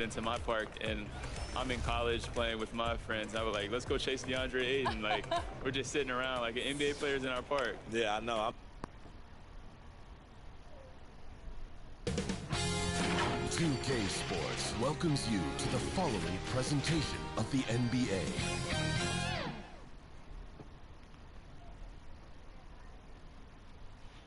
into my park, and I'm in college playing with my friends. I was like, let's go chase DeAndre Ayton. Like, we're just sitting around like NBA players in our park. Yeah, I know. 2K Sports welcomes you to the following presentation of the NBA.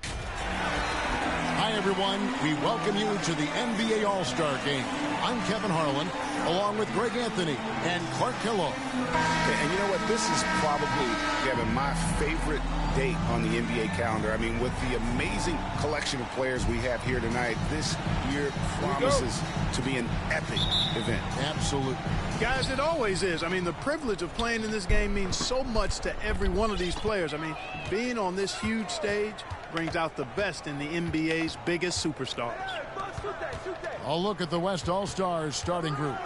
Hi, everyone. We welcome you to the NBA All-Star Game. I'm Kevin Harlan, along with Greg Anthony and Clark Kellogg. And you know what? This is probably, Kevin, my favorite date on the NBA calendar. I mean, with the amazing collection of players we have here tonight, this year promises to be an epic event. Absolutely. Guys, it always is. I mean, the privilege of playing in this game means so much to every one of these players. I mean, being on this huge stage brings out the best in the NBA's biggest superstars. I'll look at the West All-Stars starting group.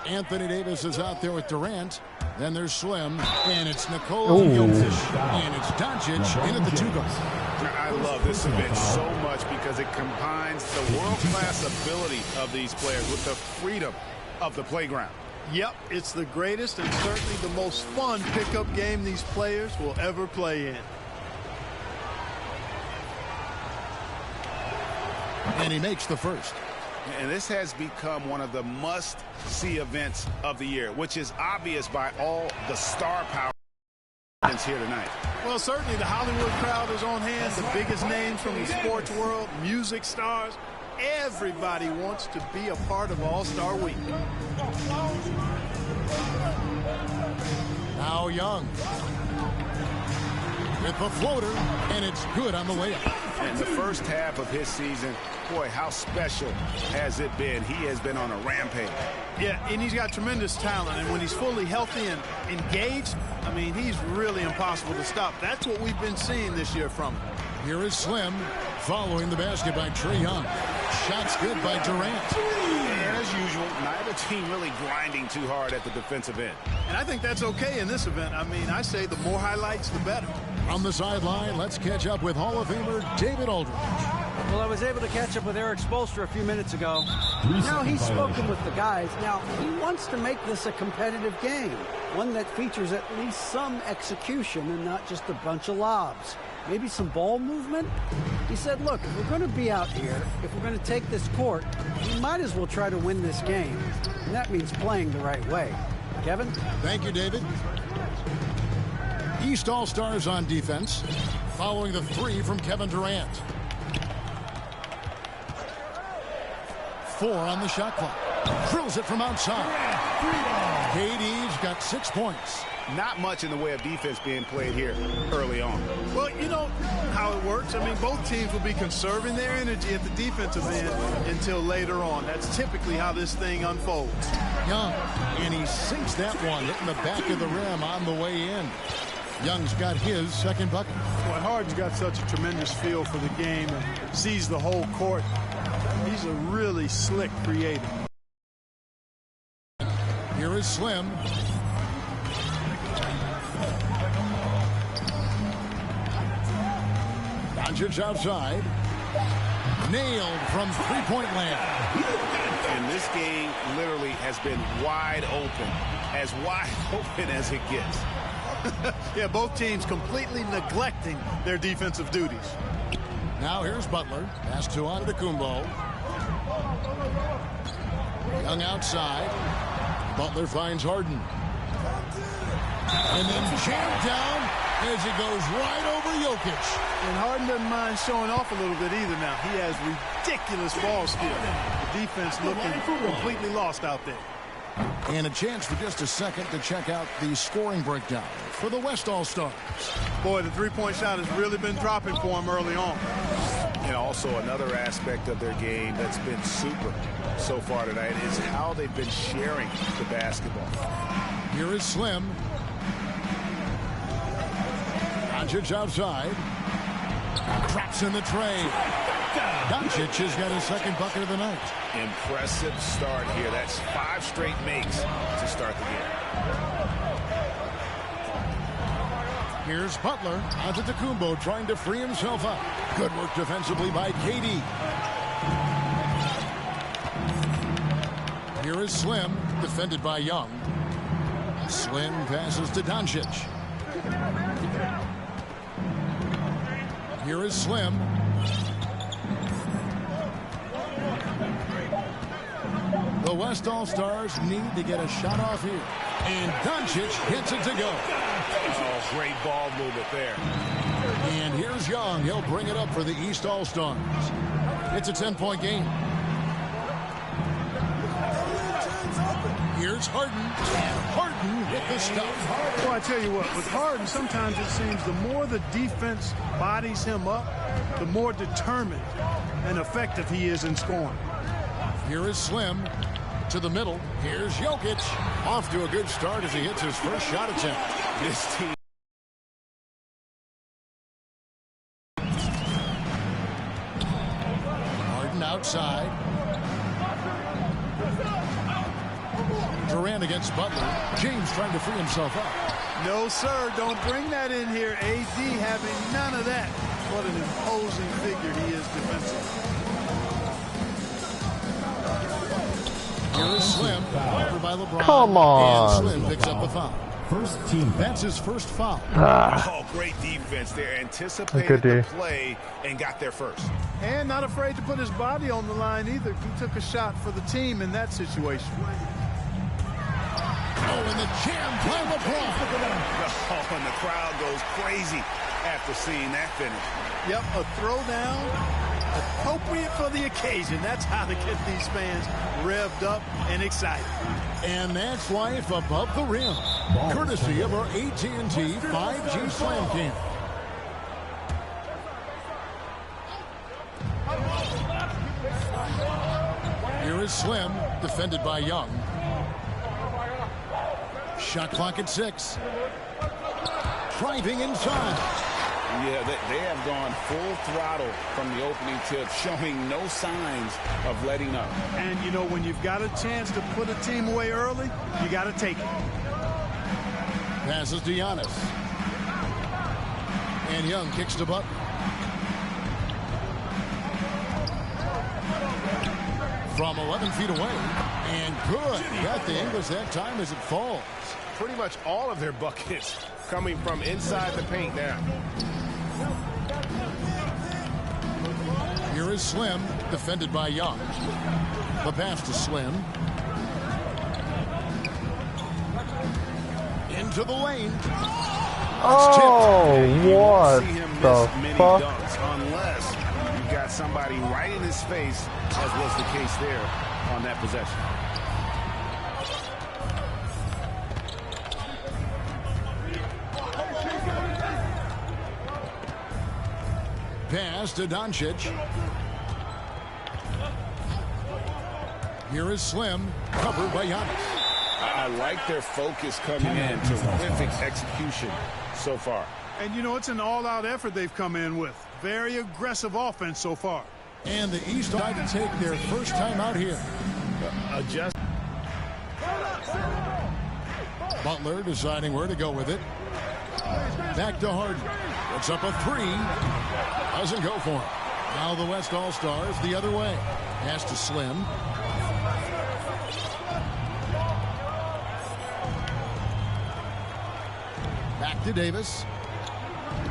Anthony Davis is out there with Durant. Then there's Slim, and it's Nikola Jokic, and it's Doncic in at the two guard. I love this event so much because it combines the world-class ability of these players with the freedom of the playground. Yep, it's the greatest and certainly the most fun pickup game these players will ever play in. And he makes the first. And this has become one of the must-see events of the year, which is obvious by all the star power here tonight. Well, certainly the Hollywood crowd is on hand, the biggest names from the sports world, music stars. Everybody wants to be a part of All-Star Week. Now Young with the floater, and it's good on the way up. In the first half of his season, boy, how special has it been? He has been on a rampage. Yeah, and he's got tremendous talent, and when he's fully healthy and engaged, I mean, he's really impossible to stop. That's what we've been seeing this year from him. Here is Slim following the basket by Trae Young. Shots good by Durant. And as usual, neither team really grinding too hard at the defensive end. And I think that's okay in this event. I mean, I say the more highlights, the better. From the sideline, let's catch up with Hall of Famer David Aldridge. Well, I was able to catch up with Eric Spoelstra a few minutes ago. Now, he's spoken with the guys. Now, he wants to make this a competitive game, one that features at least some execution and not just a bunch of lobs. Maybe some ball movement. He said, look, if we're going to be out here, if we're going to take this court, we might as well try to win this game. And that means playing the right way. Kevin? Thank you, David. East All-Stars on defense, following the three from Kevin Durant. 4 on the shot clock. Drills it from outside. KD's got 6 points. Not much in the way of defense being played here early on. Well, you know how it works. I mean, both teams will be conserving their energy at the defensive end until later on. That's typically how this thing unfolds. Young, and he sinks that one, hitting the back of the rim on the way in. Young's got his second bucket. Boy, Harden's got such a tremendous feel for the game and sees the whole court. He's a really slick creator. Here is Slim. Doncic outside. Nailed from three-point land. And this game literally has been wide open as it gets. Yeah, both teams completely neglecting their defensive duties. Now here's Butler. Pass to Antetokounmpo. Young outside. Butler finds Harden. And then jammed down as he goes right over Jokic. And Harden doesn't mind showing off a little bit either now. He has ridiculous ball skill. The defense looking completely lost out there. And a chance for just a second to check out the scoring breakdown for the West All-Stars. Boy, the three-point shot has really been dropping for him early on. And also another aspect of their game that's been super so far tonight is how they've been sharing the basketball. Here is Slim. Doncic outside. Traps in the tray. Doncic has got his second bucket of the night. Impressive start here. That's 5 straight makes to start the game. Here's Butler. Antetokounmpo trying to free himself up. Good work defensively by KD. Here is Slim, defended by Young. Slim passes to Doncic. Here is Slim. The West All-Stars need to get a shot off here. And Doncic hits it to go. Oh, great ball movement there. And here's Young. He'll bring it up for the East All-Stars. It's a 10-point game. Here's Harden. And Harden with the stuff. Well, I tell you what, with Harden, sometimes it seems the more the defense bodies him up, the more determined and effective he is in scoring. Here is Slim to the middle. Here's Jokic. Off to a good start as he hits his first shot attempt. This team. Harden outside. Durant against Butler. James trying to free himself up. No, sir, don't bring that in here. AD having none of that. What an imposing figure he is defensively. Here is Slim, over by LeBron. Come on. And Slim picks up the foul. First team. That's his first foul. Oh, great defense there. Anticipated the play and got there first. And not afraid to put his body on the line either. He took a shot for the team in that situation. Oh, and the jam by LeBron. Oh, and the crowd goes crazy after seeing that finish. Yep, a throwdown, appropriate for the occasion. That's how to get these fans revved up and excited. And that's life above the rim, courtesy of our AT&T 5G Slam Cam. Here is Slim, defended by Young. Shot clock at 6. Driving inside. Yeah, they have gone full throttle from the opening tip, showing no signs of letting up. And, you know, when you've got a chance to put a team away early, you got to take it. Passes to Giannis. And Young kicks to Butler. From 11 feet away. And good. Got the English that time as it falls. Pretty much all of their buckets coming from inside the paint now. Here is Slim, defended by Young. The pass to Slim. Into the lane. Oh, what the fuck? Unless you've got somebody right in his face, as was the case there on that possession. Pass to Doncic. Here is Slim, covered by Giannis. I like their focus coming in. Terrific execution so far. And, you know, it's an all-out effort they've come in with. Very aggressive offense so far. And the East tried to take their first time out here. Adjust. Butler deciding where to go with it. Back to Harden. Puts up a 3. Doesn't go for it. Now the West All-Stars the other way. Pass to Slim. Back to Davis.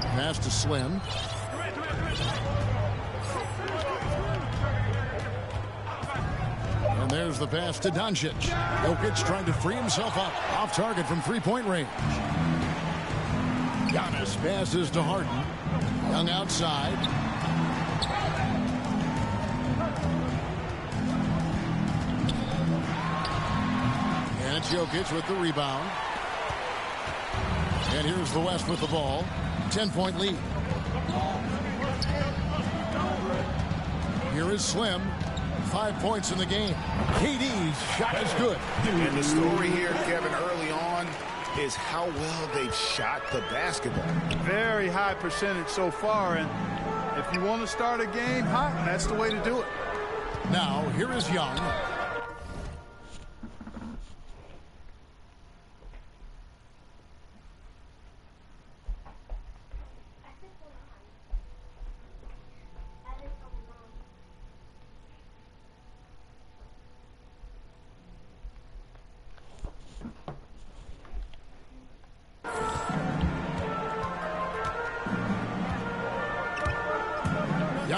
Pass to Slim. And there's the pass to Doncic. Jokic trying to free himself up. Off target from three-point range. Giannis passes to Harden. Young outside. And it's Jokic with the rebound. And here's the West with the ball. 10-point lead. Here is Slim. 5 points in the game. KD's shot is good. And the story here, Kevin, early on is how well they've shot the basketball. Very high percentage so far, and if you want to start a game hot, that's the way to do it. Now, here is Young.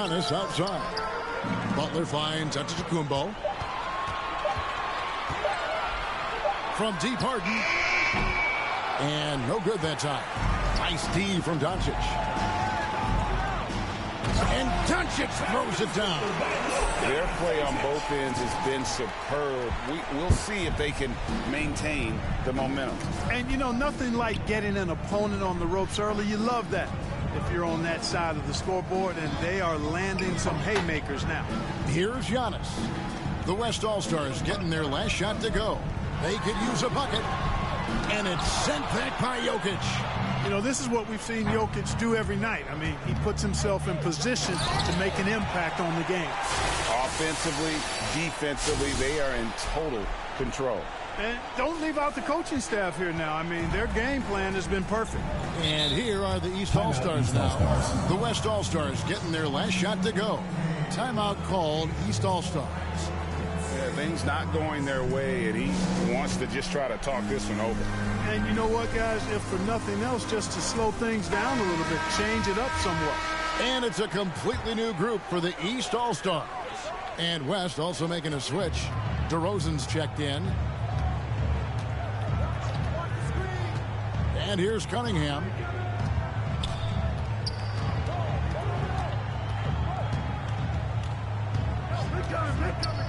Giannis outside. Butler finds Antetokounmpo. From deep, Harden. And no good that time. Nice D from Doncic. And Doncic throws it down. Their play on both ends has been superb. We'll see if they can maintain the momentum. And, you know, nothing like getting an opponent on the ropes early. You love that if you're on that side of the scoreboard, and they are landing some haymakers now. Here's Giannis. The West All-Stars getting their last shot to go. They could use a bucket. And it's sent back by Jokic. You know, this is what we've seen Jokic do every night. I mean, he puts himself in position to make an impact on the game. Offensively, defensively, they are in total control. And don't leave out the coaching staff here now. I mean, their game plan has been perfect. And here are the East All-Stars now. The West All-Stars getting their last shot to go. Timeout called, East All-Stars. Yeah, things not going their way, and he wants to just try to talk this one over. And you know what, guys? If for nothing else, just to slow things down a little bit, change it up somewhat. And it's a completely new group for the East All-Stars. And West also making a switch. DeRozan's checked in. And here's Cunningham.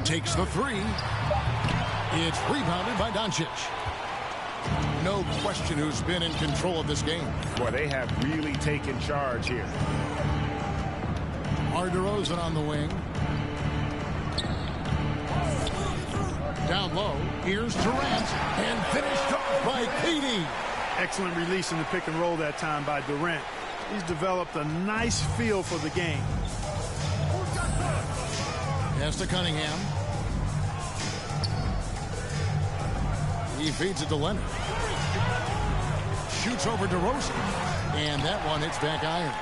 Takes the three. It's rebounded by Doncic. No question who's been in control of this game. Boy, they have really taken charge here. DeRozan on the wing. Down low. Here's Tourette. And finished off by KD. Excellent release in the pick and roll that time by Durant. He's developed a nice feel for the game. Pass to Cunningham. He feeds it to Leonard. Shoots over DeRozan. And that one hits back iron.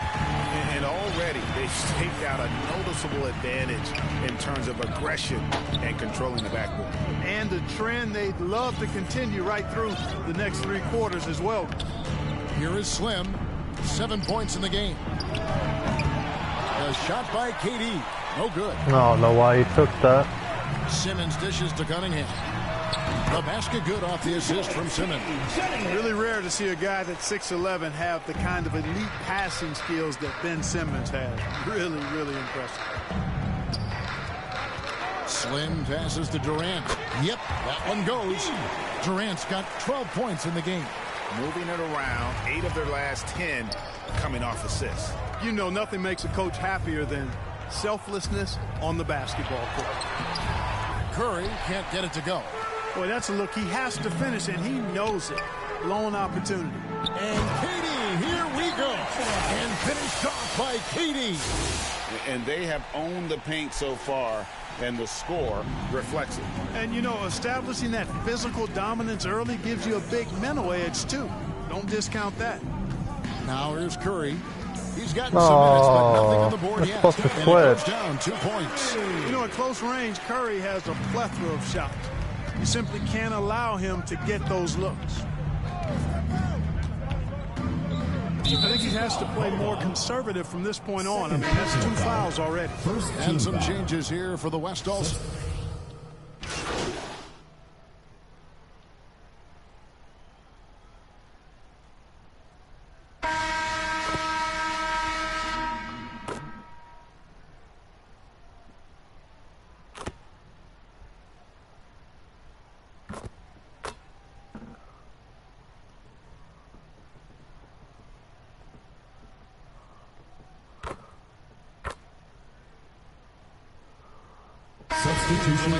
And already they've staked out a noticeable advantage in terms of aggression and controlling the backboard. And a trend they'd love to continue right through the next 3 quarters as well. Here is Slim. 7 points in the game. A shot by KD. No good. I don't know why he took that. Simmons dishes to Cunningham. The basket good off the assist from Simmons. Really rare to see a guy that's 6'11" have the kind of elite passing skills that Ben Simmons has. Really, really impressive. Slim passes to Durant. Yep, that one goes. Durant's got 12 points in the game. Moving it around, 8 of their last 10 coming off assists. You know, nothing makes a coach happier than selflessness on the basketball court. Curry can't get it to go. Boy, that's a look he has to finish, and he knows it. Blown opportunity. And KD, here we go. And finished off by KD. And they have owned the paint so far, and the score reflects it. And, you know, establishing that physical dominance early gives you a big mental edge, too. Don't discount that. Now here's Curry. He's gotten some minutes, but nothing on the board yet. Supposed to and switch. it goes down 2 points. You know, at close range, Curry has a plethora of shots. You simply can't allow him to get those looks. I think he has to play more conservative from this point on. I mean, that's 2 fouls already. And some changes here for the West also.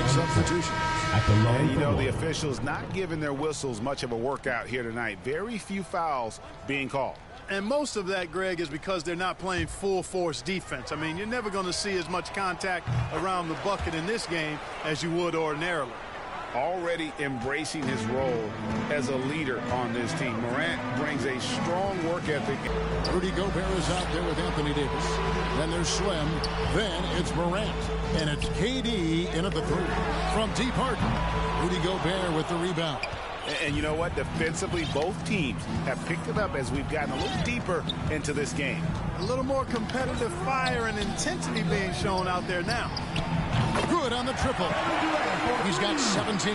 Substitution. At the line, And you know, the officials not giving their whistles much of a workout here tonight. Very few fouls being called. And most of that, Greg, is because they're not playing full force defense. I mean, you're never going to see as much contact around the bucket in this game as you would ordinarily. Already embracing his role as a leader on this team. Morant brings a strong work ethic. Rudy Gobert is out there with Anthony Davis. Then there's Slim. Then it's Morant. And it's KD in at the 3. From deep, Harden. Rudy Gobert with the rebound. And you know what? Defensively, both teams have picked it up as we've gotten a little deeper into this game. A little more competitive fire and intensity being shown out there now. Good on the triple. He's got 17.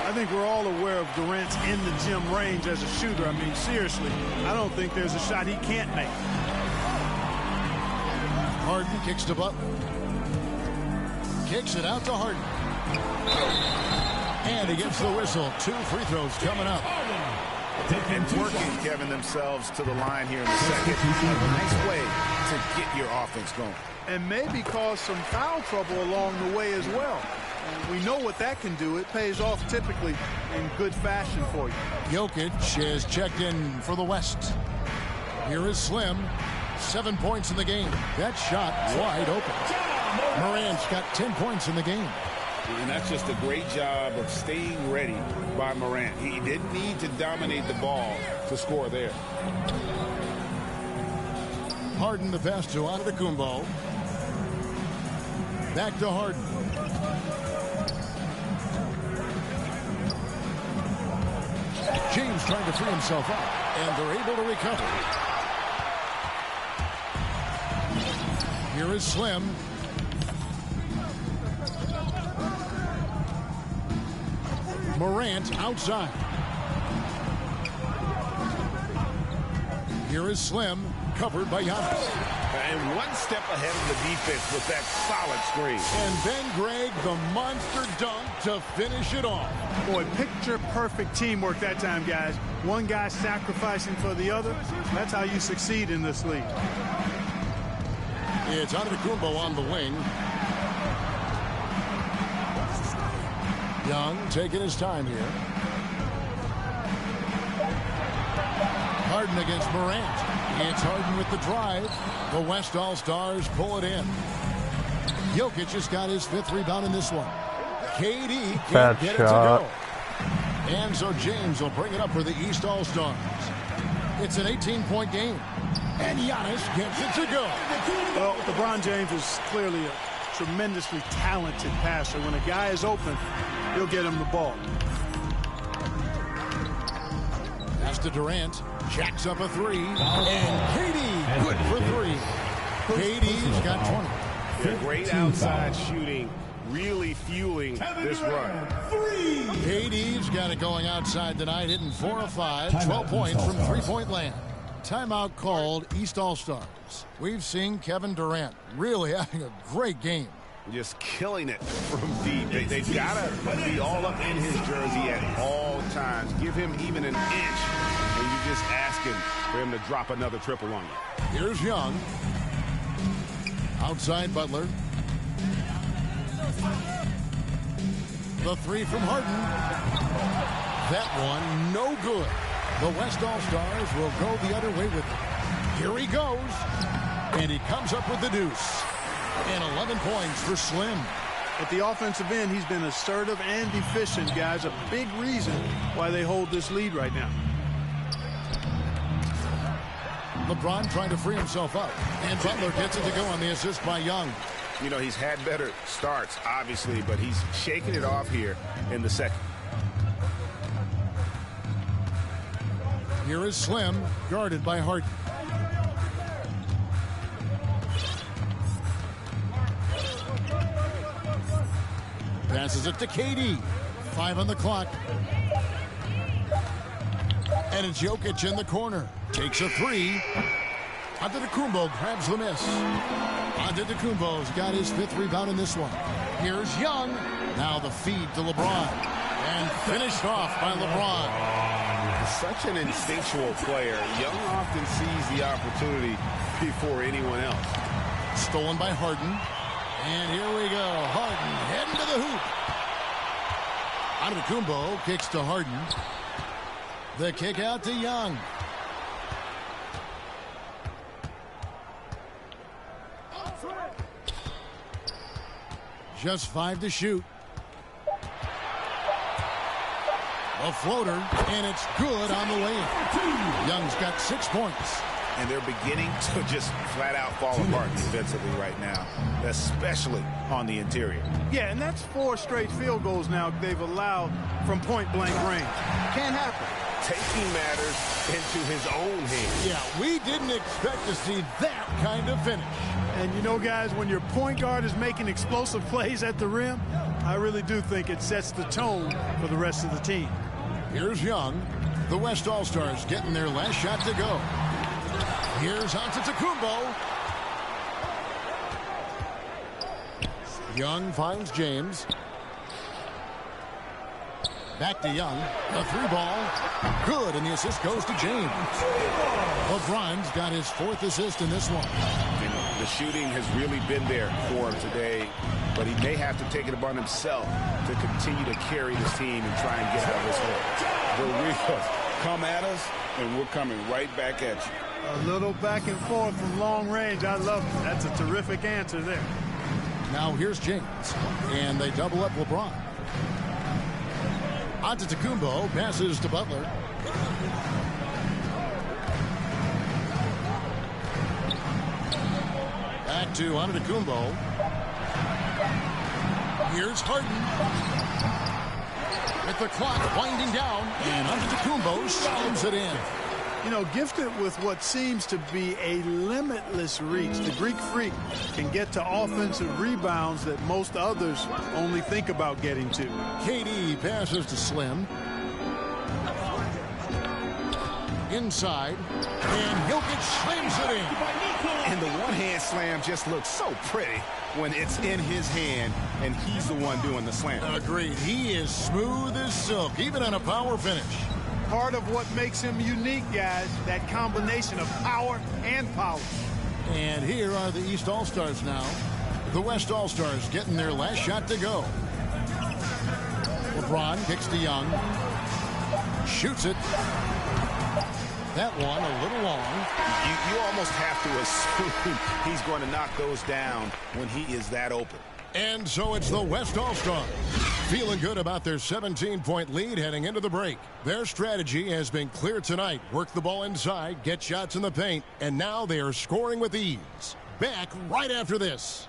I think we're all aware of Durant's in the gym range as a shooter. I mean, seriously, I don't think there's a shot he can't make. Harden kicks to Butler. Kicks it out to Harden. And he gets the whistle. 2 free throws coming up. And working, Kevin, themselves to the line here in the second. A nice way to get your offense going. And maybe cause some foul trouble along the way as well. And we know what that can do. It pays off typically in good fashion for you. Jokic has checked in for the West. Here is Slim. 7 points in the game. That shot wide open. Morant's got 10 points in the game. And that's just a great job of staying ready by Morant. He didn't need to dominate the ball to score there. Harden the pass to Antetokounmpo. Back to Harden. James trying to free himself up, and they're able to recover. Here is Slim. Morant outside. Here is Slim, covered by Giannis. And one step ahead of the defense with that solid screen. And then Greg, the monster dunk to finish it off. Boy, picture-perfect teamwork that time, guys. One guy sacrificing for the other. That's how you succeed in this league. It's Antetokounmpo on the wing. Young taking his time here. Harden against Morant. It's Harden with the drive. The West All-Stars pull it in. Jokic has got his 5th rebound in this one. KD can't get it to go. And so James will bring it up for the East All-Stars. It's an 18-point game. And Giannis gets it to go. Well, LeBron James is clearly a tremendously talented passer. When a guy is open, he'll get him the ball. Pass to Durant. Jacks up a 3. And KD good for 3. KD's got 20. Yeah, great outside shooting, really fueling this run. KD's got it going outside tonight, hitting 4 of 5, 12 points from 3-point land. Timeout called, East All-Stars. We've seen Kevin Durant really having a great game. Just killing it from deep. They've got to be all up in his jersey at all times. Give him even an inch, and you just ask him for him to drop another triple on you. Here's Young. Outside Butler. The 3 from Harden. That one, no good. The West All-Stars will go the other way with it. Here he goes. And he comes up with the deuce. And 11 points for Slim. At the offensive end, he's been assertive and efficient, guys. A big reason why they hold this lead right now. LeBron trying to free himself up. And Butler gets it to go on the assist by Young. You know, he's had better starts, obviously, but he's shaking it off here in the second. Here is Slim, guarded by Harden. Passes it to KD. 5 on the clock. And it's Jokic in the corner. Takes a 3. Antetokounmpo grabs the miss. Antetokounmpo's got his 5th rebound in this one. Here's Young. Now the feed to LeBron. And finished off by LeBron. Such an instinctual player. Young often sees the opportunity before anyone else. Stolen by Harden. And here we go. Harden heading to the hoop. Antetokounmpo kicks to Harden. The kick out to Young. Just 5 to shoot. A floater, and it's good on the way in. Young's got 6 points. and they're beginning to just flat out fall apart defensively right now, especially on the interior. Yeah, and that's 4 straight field goals now they've allowed from point-blank range. Can't happen. Taking matters into his own hands. Yeah, we didn't expect to see that kind of finish. And you know, guys, when your point guard is making explosive plays at the rim, I really do think it sets the tone for the rest of the team. Here's Young. The West All-Stars getting their last shot to go. Here's Antetokounmpo. Young finds James. Back to Young. A 3-ball. Good, and the assist goes to James. LeBron's got his 4th assist in this one. And the shooting has really been there for him today, but he may have to take it upon himself to continue to carry this team and try and get out of this hole. The Reals come at us, and we're coming right back at you. A little back and forth from long range. I love it. That's a terrific answer there. Now here's James, and they double up LeBron. Antetokounmpo passes to Butler. Back to Antetokounmpo. Here's Harden. With the clock winding down, and Antetokounmpo slams it in. You know, gifted with what seems to be a limitless reach, the Greek Freak can get to offensive rebounds that most others only think about getting to. KD passes to Slim. Inside, and Jokic slams it in. And the one-hand slam just looks so pretty when it's in his hand, and he's the one doing the slam. Agreed. He is smooth as silk, even on a power finish. Part of what makes him unique, guys, that combination of power and polish. And here are the East All-Stars now. The West All-Stars getting their last shot to go. LeBron kicks to Young. Shoots it. That one a little long. You almost have to assume he's going to knock those down when he is that open. And so it's the West All-Stars. Feeling good about their 17-point lead heading into the break. Their strategy has been clear tonight. Work the ball inside, get shots in the paint, and now they are scoring with ease. Back right after this.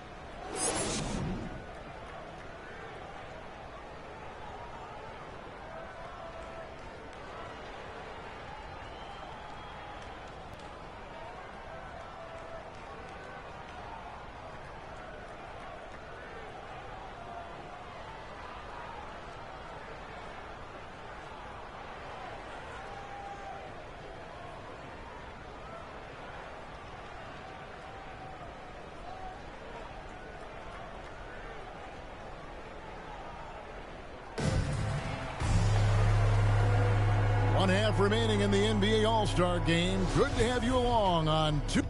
One half remaining in the NBA All-Star game. Good to have you along on two.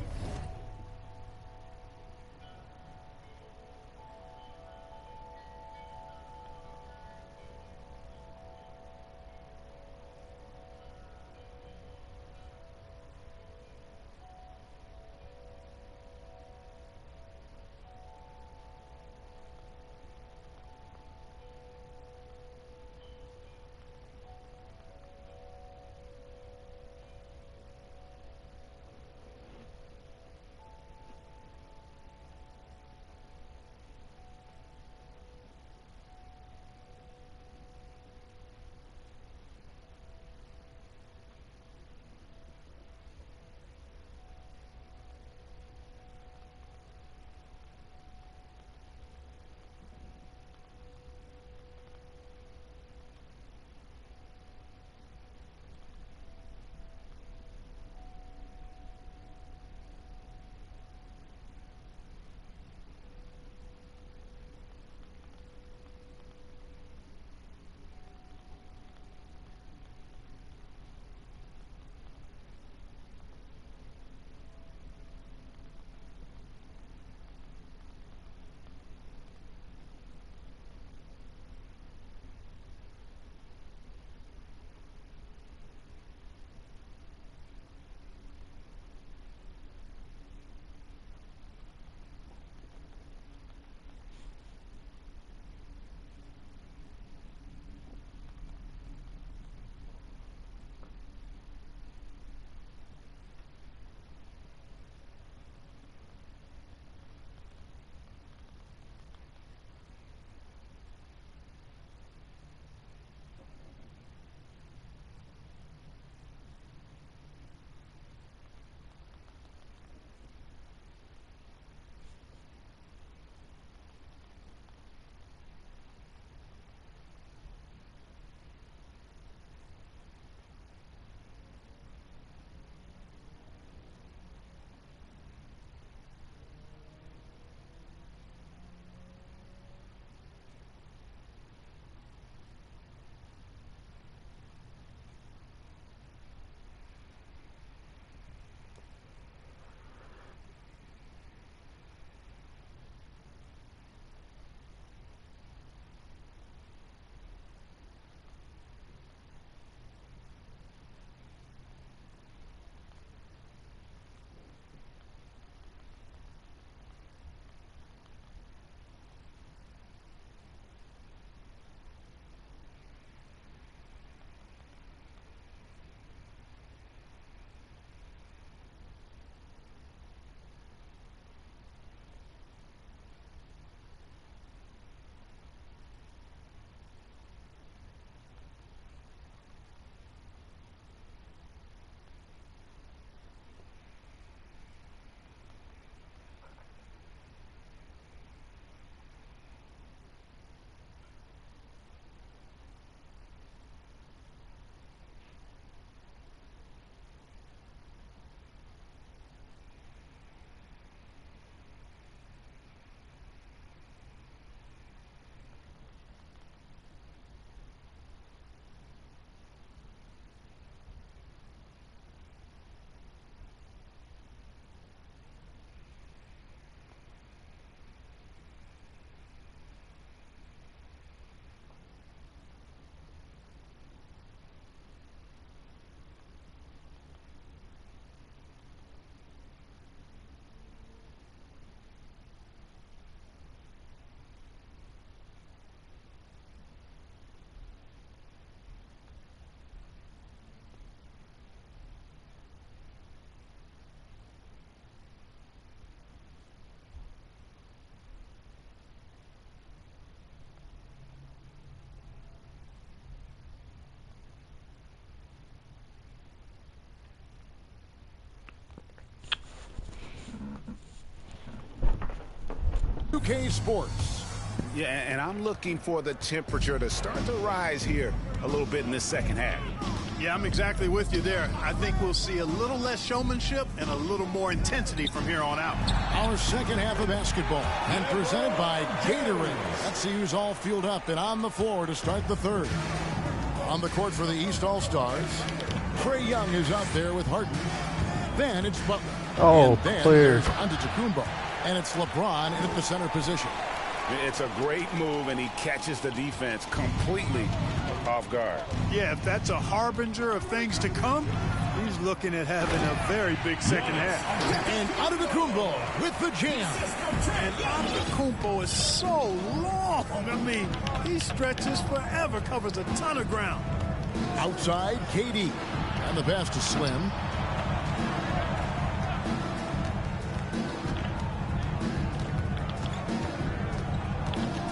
2K Sports. Yeah, and I'm looking for the temperature to start to rise here a little bit in this second half. Yeah, I'm exactly with you there. I think we'll see a little less showmanship and a little more intensity from here on out. Our second half of basketball, and presented by Gatorade. Let's see who's all fueled up and on the floor to start the third. On the court for the East All-Stars, Trae Young is out there with Harden. Then it's Butler. Oh, and then clear. there's Antetokounmpo. And it's LeBron in at the center position. It's a great move, and he catches the defense completely off guard. Yeah, if that's a harbinger of things to come, he's looking at having a very big second half. And Antetokounmpo with the jam. And Antetokounmpo is so long. I mean, he stretches forever, covers a ton of ground. Outside, KD. And the pass to Slim.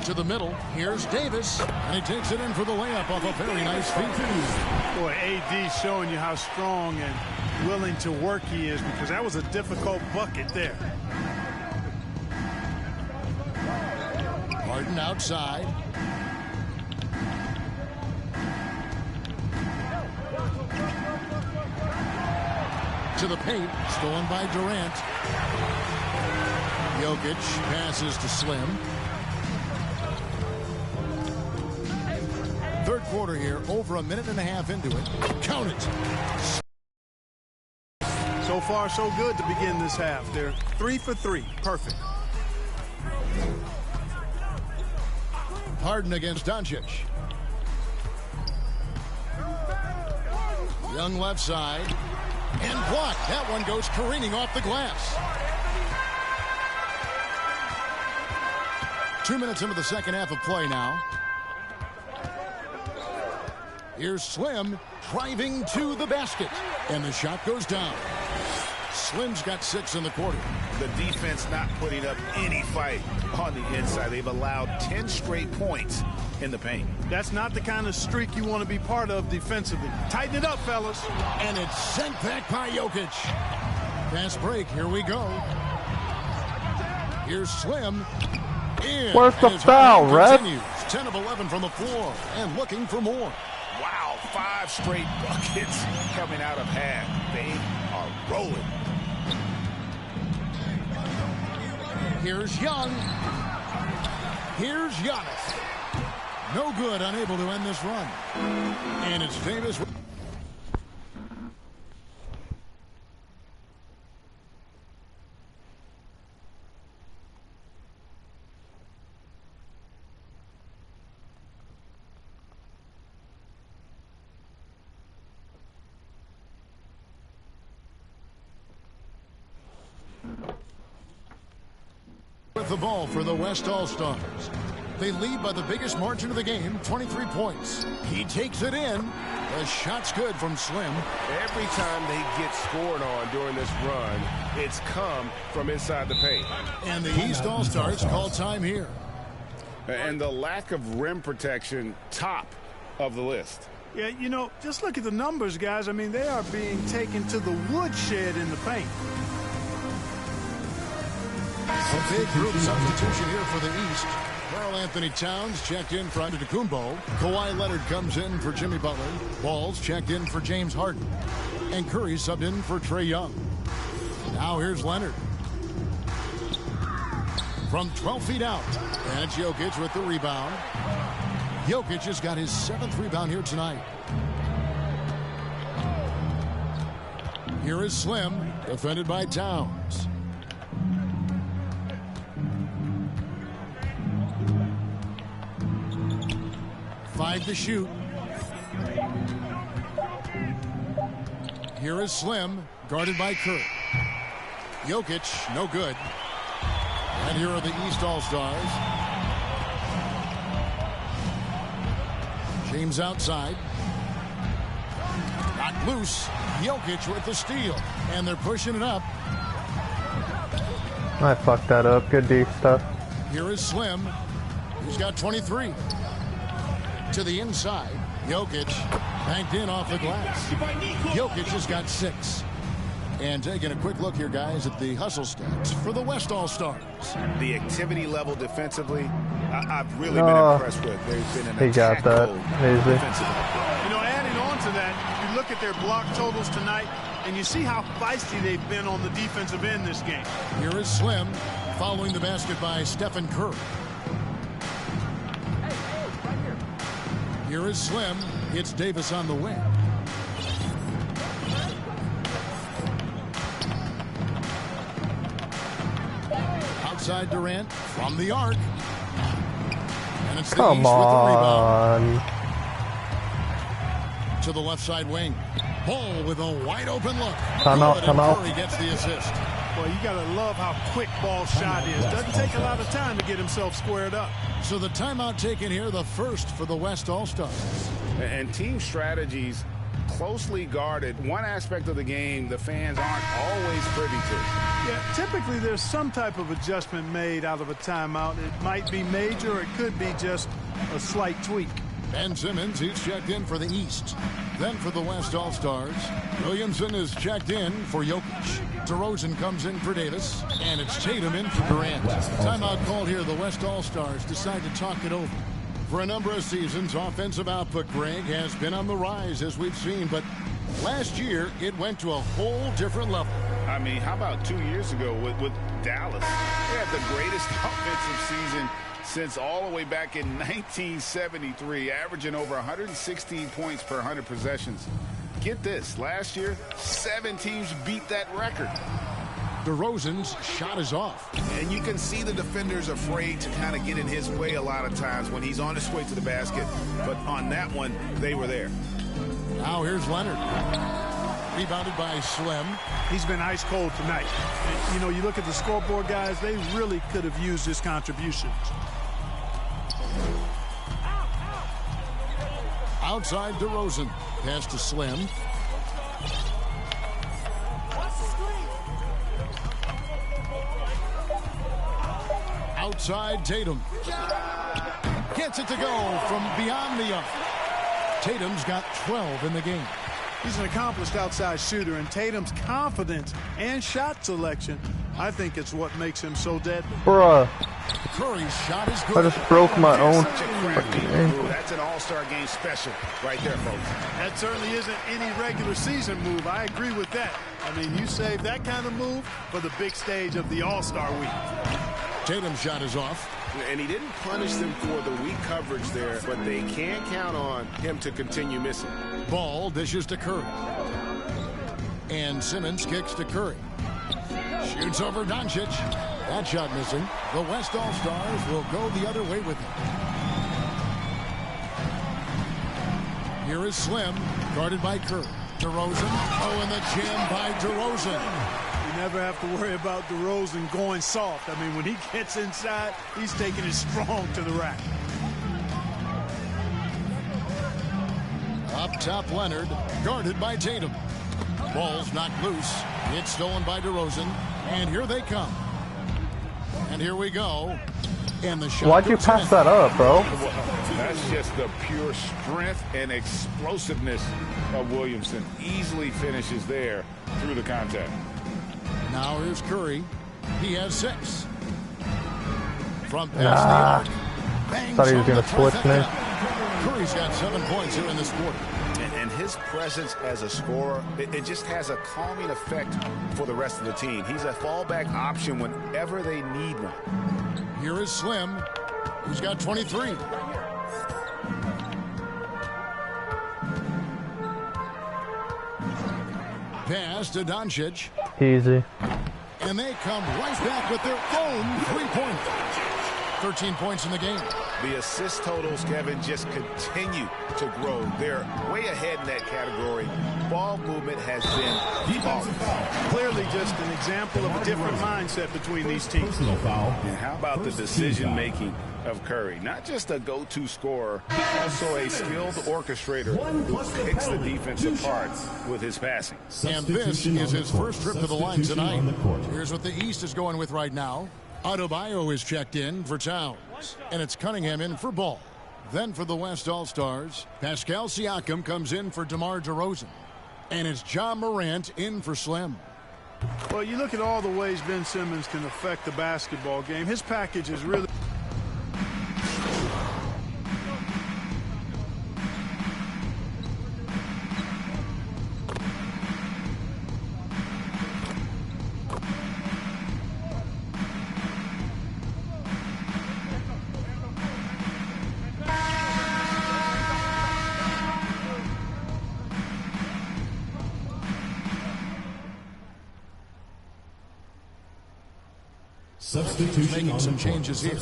To the middle, here's Davis, and he takes it in for the layup off a very nice feed. Boy, AD showing you how strong and willing to work he is, because that was a difficult bucket there. Harden outside. To the paint, stolen by Durant. Jokic passes to Slim. Third quarter here, over a minute and a half into it. Count it. So far, so good to begin this half. They're 3 for 3. Perfect. Harden against Doncic. Young left side. And blocked. That one goes careening off the glass. 2 minutes into the second half of play now. Here's Slim driving to the basket. And the shot goes down. Slim's got 6 in the quarter. The defense not putting up any fight on the inside. They've allowed 10 straight points in the paint. That's not the kind of streak you want to be part of defensively. Tighten it up, fellas. And it's sent back by Jokic. Fast break. Here we go. Here's Slim. In. Where's the foul, ref? 10 of 11 from the floor and looking for more. Wow, 5 straight buckets coming out of half. They are rolling. Here's Young. Here's Giannis. No good, unable to end this run. And it's Davis. With the ball for the West All-Stars. They lead by the biggest margin of the game, 23 points. He takes it in. The shot's good from Slim. Every time they get scored on during this run, it's come from inside the paint. And the East All-Stars call time here. And the lack of rim protection, top of the list. Yeah, you know, just look at the numbers, guys. I mean, they are being taken to the woodshed in the paint. A big group substitution here for the East. Karl Anthony Towns checked in for Antetokounmpo. Kawhi Leonard comes in for Jimmy Butler. Walls checked in for James Harden. And Curry subbed in for Trae Young. Now here's Leonard. From 12 feet out. And it's Jokic with the rebound. Jokic has got his 7th rebound here tonight. Here is Slim, defended by Towns. Five to shoot. Here is Slim, guarded by Curry. Jokic, no good. And here are the East All-Stars. James outside. Knocked loose. Jokic with the steal. And they're pushing it up. I fucked that up. Good D stuff. Here is Slim. He's got 23. To the inside. Jokic banked in off the glass. Jokic has got 6. And taking a quick look here, guys, at the hustle stats for the West All-Stars. The activity level defensively, I've really been impressed with. There's been an attack mode defensively. You know, adding on to that, you look at their block totals tonight, and you see how feisty they've been on the defensive end this game. Here is Slim following the basket by Stephen Curry. Here is Slim. It's Davis on the wing. Outside Durant from the arc. And it's the East with the rebound. To the left side wing. Ball with a wide open look. Timeout. Curry gets the assist. Well, you got to love how quick Ball's shot is. Doesn't take a lot of time to get himself squared up. So the timeout taken here, the first for the West All-Stars. And team strategies closely guarded. One aspect of the game the fans aren't always privy to. Yeah, typically there's some type of adjustment made out of a timeout. It might be major, or it could be just a slight tweak. Ben Simmons, he's checked in for the East. Then for the West All-Stars, Williamson is checked in for Jokic. DeRozan comes in for Davis, and it's Tatum in for Durant. Timeout called here. The West All-Stars decide to talk it over. For a number of seasons, offensive output, Greg, has been on the rise, as we've seen, but last year it went to a whole different level. I mean, how about 2 years ago with Dallas? They had the greatest offensive season since all the way back in 1973, averaging over 116 points per 100 possessions. Get this, last year, 7 teams beat that record. DeRozan's shot is off. And you can see the defenders afraid to kind of get in his way a lot of times when he's on his way to the basket. But on that one, they were there. Now here's Leonard. Rebounded by Slim. He's been ice cold tonight. And, you know, you look at the scoreboard, guys, they really could have used his contributions. Outside DeRozan. Pass to Slim. Outside Tatum. Gets it to go from beyond the arc. Tatum's got 12 in the game. He's an accomplished outside shooter, and Tatum's confidence and shot selection, I think it's what makes him so deadly. Bruh. Curry's shot is good. I just broke my own. That's an all-star game special right there, folks. That certainly isn't any regular season move. I agree with that. I mean, you save that kind of move for the big stage of the All-Star week. Tatum's shot is off. And he didn't punish them for the weak coverage there, but they can count on him to continue missing. Ball dishes to Curry. And Simmons kicks to Curry. Shoots over Doncic. That shot missing. The West All-Stars will go the other way with it. Here is Slim, guarded by Curry. DeRozan. Oh, and the jam by DeRozan. You never have to worry about DeRozan going soft. I mean, when he gets inside, he's taking it strong to the rack. Up top, Leonard, guarded by Tatum. Ball's knocked loose. It's stolen by DeRozan. And here they come. And here we go. And the shot. Why'd you pass that up, bro? That's just the pure strength and explosiveness of Williamson. Easily finishes there through the contact. Now here's Curry. He has 6. From past the arc. Bangs Thought he was home gonna the switch me. trifecta. Curry's got 7 points here in this quarter. And his presence as a scorer, it just has a calming effect for the rest of the team. He's a fallback option whenever they need one. Here is Slim, who's got 23. Pass to Doncic. Easy. And they come right back with their own 3-pointer. 13 points in the game. The assist totals, Kevin, just continue to grow. They're way ahead in that category. Ball movement has been flawless. Clearly just an example of a different mindset between these teams. And how about the decision-making of Curry? Not just a go-to scorer, also a skilled orchestrator who picks the defense apart with his passing. And this is his first trip to the line tonight. Here's what the East is going with right now. Adebayo is checked in for Towns. And it's Cunningham in for Ball. Then for the West All-Stars, Pascal Siakam comes in for DeMar DeRozan. And it's John Morant in for Slim. Well, you look at all the ways Ben Simmons can affect the basketball game. His package is really... Making some changes here.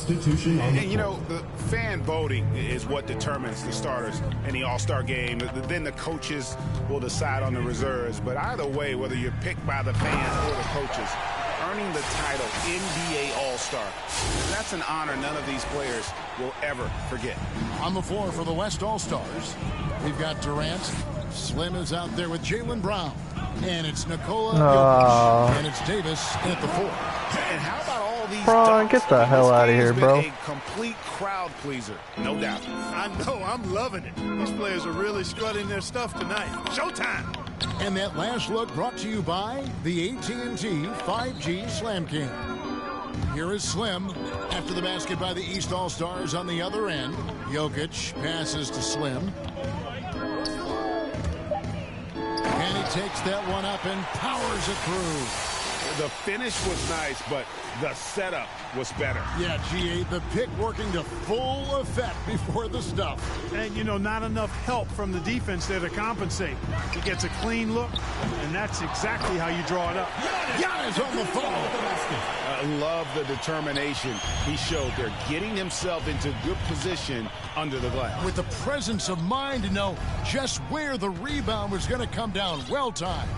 And you know, the fan voting is what determines the starters in the All-Star game. Then the coaches will decide on the reserves. But either way, whether you're picked by the fans or the coaches, earning the title NBA All-Star, that's an honor none of these players will ever forget. On the floor for the West All-Stars, we've got Durant. Slim is out there with Jaylen Brown. And it's Nikola Jokic. And it's Davis at the 4. And how about all these Bron, get the hell out of here, bro. A complete crowd pleaser, no doubt. I know, I'm loving it. These players are really strutting their stuff tonight. Showtime! And that last look brought to you by the AT&T 5G Slam King. Here is Slim after the basket by the East All-Stars on the other end. Jokic passes to Slim. And he takes that one up and powers it through. The finish was nice, but the setup was better. Yeah, GA, the pick working to full effect before the stuff. And, you know, not enough help from the defense there to compensate. He gets a clean look, and that's exactly how you draw it up. Giannis on the follow. I love the determination he showed there, getting himself into good position under the glass. With the presence of mind to know just where the rebound was going to come down. Well timed.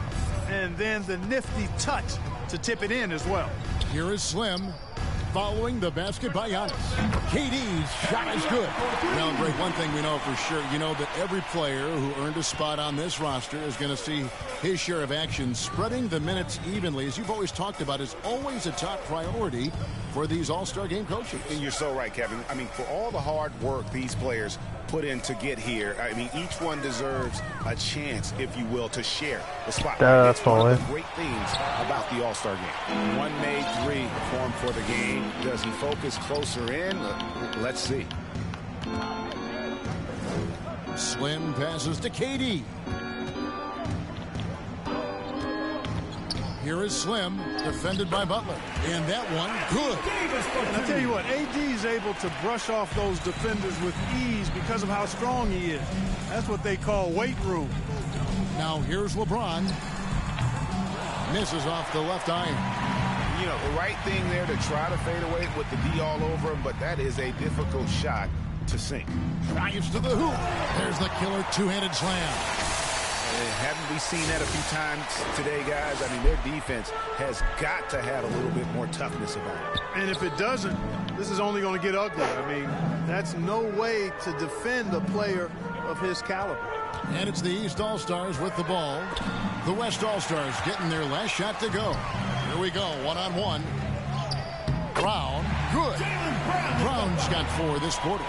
And then the nifty touch to tip it in as well. Here is Slim following the basket by Giannis. KD's shot is good. Now, Greg, one thing we know for sure, you know that every player who earned a spot on this roster is going to see his share of action. Spreading the minutes evenly, as you've always talked about, is always a top priority for these All-Star game coaches. And you're so right, Kevin. I mean, for all the hard work these players put in to get here, I mean, each one deserves a chance, if you will, to share the spotlight. That's one of the great things about the All-Star game. One made three formed for the game. Does he focus closer in? Let's see. Slim passes to KD. Here is Slim, defended by Butler. And that one, good. And I tell you what, AD is able to brush off those defenders with ease because of how strong he is. That's what they call weight room. Now here's LeBron. Misses off the left eye. You know, the right thing there to try to fade away with the D all over him, but that is a difficult shot to sink. Drives to the hoop. There's the killer two-handed slam. Haven't we seen that a few times today, guys? I mean, their defense has got to have a little bit more toughness about it. And if it doesn't, this is only going to get ugly. I mean, that's no way to defend a player of his caliber. And it's the East All-Stars with the ball. The West All-Stars getting their last shot to go. Here we go, one-on-one. Brown, good. Brown's got 4 this quarter.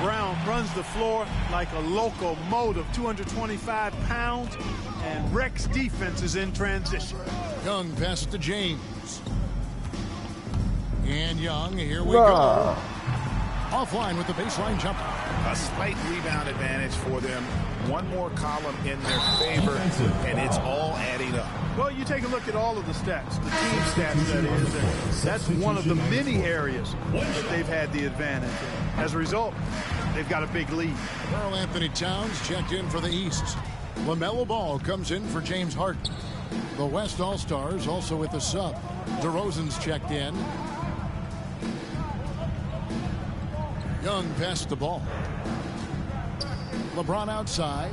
Brown runs the floor like a locomotive, 225 pounds, and wrecks defenses in transition. Young passes to James. And Young, here we go. Offline with the baseline jumper. A slight rebound advantage for them. One more column in their favor, and it's all adding up. Well, you take a look at all of the stats, the team stats, that is, and that's one of the many areas that they've had the advantage. As a result, they've got a big lead. Karl Anthony Towns checked in for the East. LaMelo Ball comes in for James Harden. The West All-Stars also with the sub. DeRozan's checked in. Young passed the ball. LeBron outside.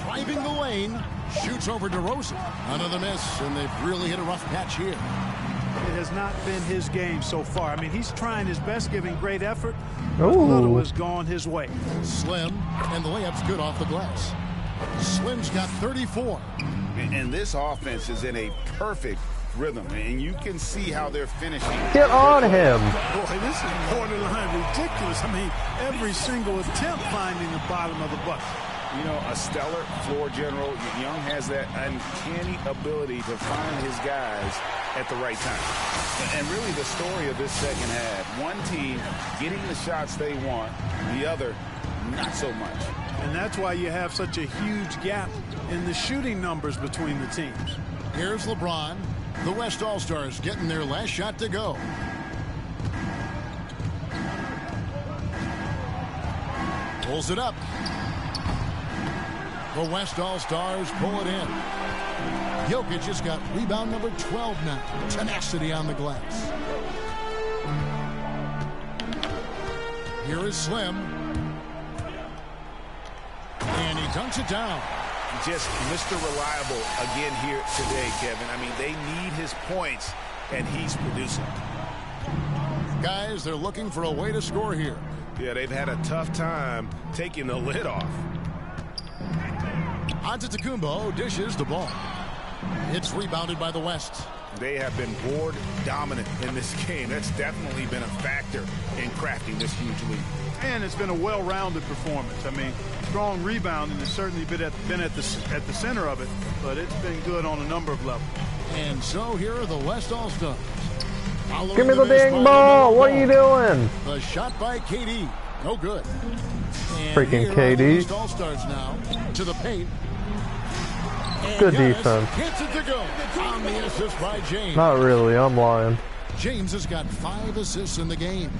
Driving the lane. Shoots over DeRozan. Another miss, and they've really hit a rough patch here. It has not been his game so far. I mean, he's trying his best, giving great effort, but little has gone his way. Slim, and the layup's good off the glass. Slim's got 34. And this offense is in a perfect rhythm, and you can see how they're finishing. Get on him. Boy, this is borderline ridiculous. I mean, every single attempt finding the bottom of the bucket. You know, a stellar floor general. Young has that uncanny ability to find his guys at the right time. And really the story of this second half, one team getting the shots they want, the other not so much. And that's why you have such a huge gap in the shooting numbers between the teams. Here's LeBron. The West All-Stars getting their last shot to go. Pulls it up. The West All-Stars pull it in. Jokic has got rebound number 12 now. Tenacity on the glass. Here is Slim. And he dunks it down. Just Mr. Reliable again here today, Kevin. I mean, they need his points, and he's producing. Guys, they're looking for a way to score here. Yeah, they've had a tough time taking the lid off. Antetokounmpo dishes the ball. It's rebounded by the West. They have been board dominant in this game. That's definitely been a factor in crafting this huge lead. And it's been a well-rounded performance. I mean, strong rebounding has certainly been at the center of it, but it's been good on a number of levels. And so here are the West All-Stars. Give me the dang ball. What are you doing? The shot by KD. No good. And Freaking KD. The West All-Stars now to the paint. And Good Giannis defense. Hits it to go. On the assist by James. Not really. I'm lying. James has got 5 assists in the game.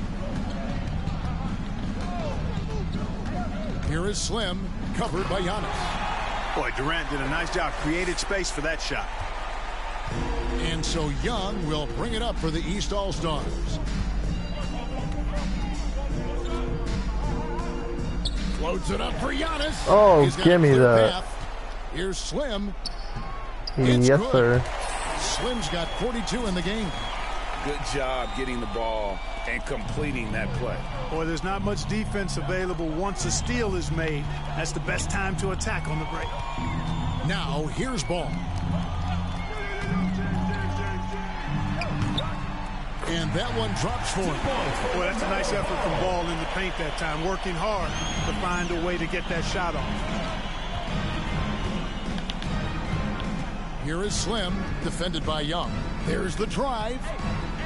Here is Slim, covered by Giannis. Boy, Durant did a nice job. Created space for that shot. And so Young will bring it up for the East All-Stars. Floats it up for Giannis. Oh, give me that. Path. Here's Slim. Yes, good. sir. Slim's got 42 in the game. Good job getting the ball and completing that play. Boy, there's not much defense available once a steal is made. That's the best time to attack on the break. Now, here's Ball. And that one drops for him. Boy, that's a nice effort from Ball in the paint that time, working hard to find a way to get that shot off. Here is Slim, defended by Young. There's the drive,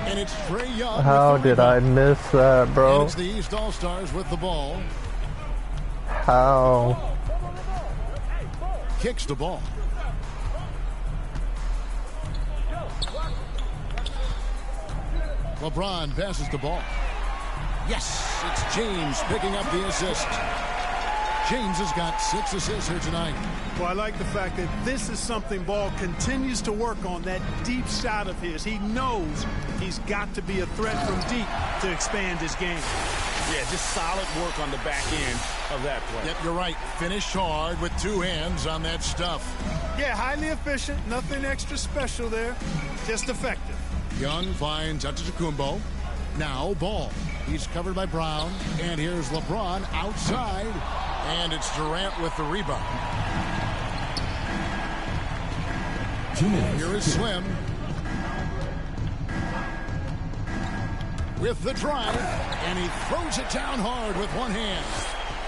and it's Trae Young. How did I miss that, bro? And it's the East All-Stars with the ball. How? Kicks the ball. LeBron passes the ball. Yes, it's James picking up the assist. James has got 6 assists here tonight. Well, I like the fact that this is something Ball continues to work on, that deep shot of his. He knows he's got to be a threat from deep to expand his game. Yeah, just solid work on the back end of that play. Yep, you're right. Finished hard with 2 hands on that stuff. Yeah, highly efficient. Nothing extra special there. Just effective. Young finds Antetokounmpo. Now Ball. He's covered by Brown. And here's LeBron outside. And it's Durant with the rebound. Here is Slim. With the drive. And he throws it down hard with one hand.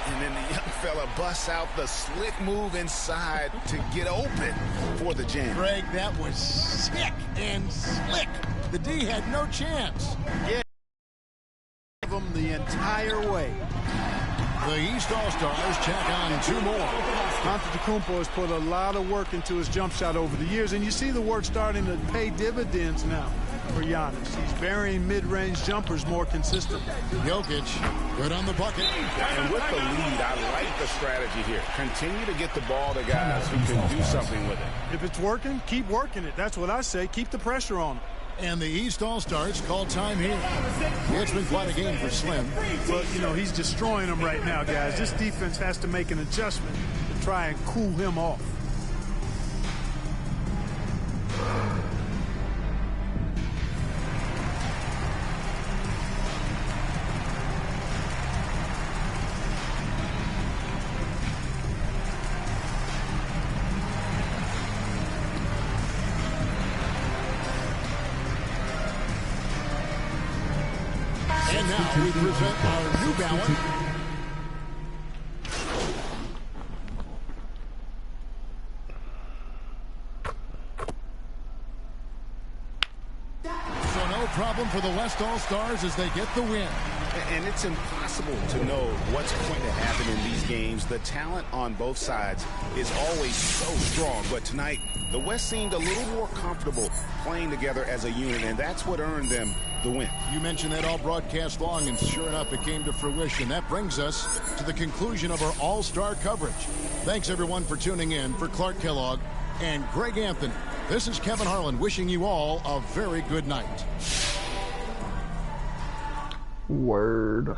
And then the young fella busts out the slick move inside to get open for the jam. Greg, that was sick and slick. The D had no chance. Yeah. Them the entire way. The East All-Stars check on 2 more. Antetokounmpo has put a lot of work into his jump shot over the years, and you see the work starting to pay dividends now for Giannis. He's burying mid-range jumpers more consistently. Jokic, good on the bucket. And with the lead, I like the strategy here. Continue to get the ball to guys who can do something with it. If it's working, keep working it. That's what I say. Keep the pressure on him. And the East All-Stars call time here. It's been quite a game for Slim. Well, you know, he's destroying them right now, guys. This defense has to make an adjustment to try and cool him off. And now we present our New Balance problem for the West All-Stars as they get the win. And it's impossible to know what's going to happen in these games. The talent on both sides is always so strong. But tonight, the West seemed a little more comfortable playing together as a unit, and that's what earned them the win. You mentioned that all broadcast long, and sure enough, it came to fruition. That brings us to the conclusion of our all-star coverage. Thanks, everyone, for tuning in. For Clark Kellogg and Greg Anthony, this is Kevin Harlan wishing you all a very good night. Word.